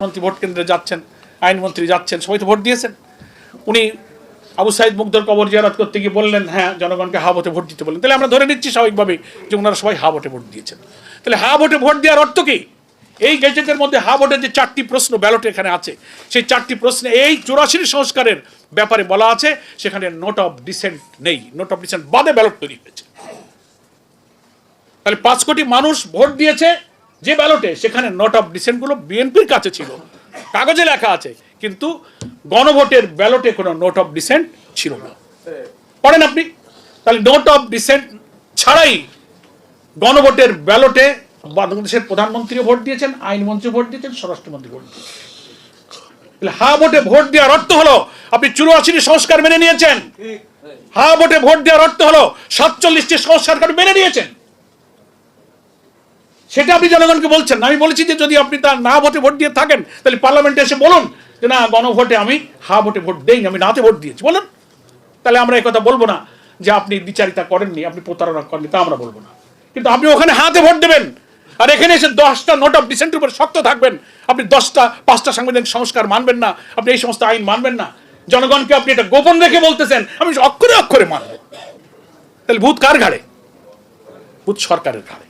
মন্ত্রী ভোট কেন্দ্রে যাচ্ছেন, আইনমন্ত্রী যাচ্ছেন, সবাই তো ভোট দিয়েছেন। উনি আবু সাইদ মুগ্ধর কবর জিয়ারত করতে গিয়ে বললেন হ্যাঁ জনগণকে হা ভোটে ভোট দিতে বলেন। তাহলে আমরা ধরে নিচ্ছি স্বাভাবিকভাবেই যে ওনারা সবাই হা ভোটে ভোট দিয়েছেন। তাহলে হা ভোটে ভোট দেওয়ার অর্থ কি? এই গেজেটের মধ্যে হা ভোটের যে 4টি প্রশ্ন ব্যালটে এখানে আছে, সেই 4টি প্রশ্নে এই 84 সংস্কারের ব্যাপারে বলা আছে সেখানে নোট অফ ডিসেন্ট নেই, নোট অফ ডিসেন্ট বাদে ব্যালট তৈরি হয়েছে। তাহলে 5 কোটি মানুষ ভোট দিয়েছে যে ব্যালটে, সেখানে নোট অফ ডিসেন্ট গুলো বিএনপির কাছে ছিল, কাগজে লেখা আছে, কিন্তু গণভোটের ব্যালটে কোনো নোট অফ ডিসেন্ট ছিল না। পড়েন আপনি। তাহলে নোট অফ ডিসেন্ট ছাড়াই গণভোটের ব্যালটে বাংলাদেশের প্রধানমন্ত্রী ভোট দিয়েছেন, আইনমন্ত্রী ভোট দিয়েছেন, স্বরাষ্ট্রমন্ত্রী ভোট দিয়েছেন। তাহলে হা ভোটে ভোট দেওয়ার অর্থ হলো আপনি 84টি সংস্কার মেনে নিয়েছেন। হা ভোটে ভোট দেওয়ার অর্থ হলো 47টি সংস্কার মেনে নিয়েছেন। সেটা আপনি জনগণকে বলছেন। আমি বলেছি যে যদি আপনি তার না ভোটে ভোট দিয়ে থাকেন তাহলে পার্লামেন্টে এসে বলুন যে না গণভোটে আমি হা ভোটে ভোট দেইনি, আমি নাতে ভোট দিয়েছি, বলুন। তাহলে আমরা এই কথা বলবো না যে আপনি দ্বিচারিতা করেননি, আপনি প্রতারণা করেননি, তা আমরা বলবো না। কিন্তু আপনি ওখানে হাতে ভোট দেবেন আর এখানে এসে 10টা নোট অফ ডিসেন্টের উপর শক্ত থাকবেন। আপনি 5টা সাংবিধানিক সংস্কার মানবেন না, আপনি এই সমস্ত আইন মানবেন না। জনগণকে আপনি এটা গোপন রেখে বলতেছেন আমি অক্ষরে অক্ষরে মানব। তাহলে ভূত কার ঘাড়ে? ভূত সরকারের ঘাড়ে।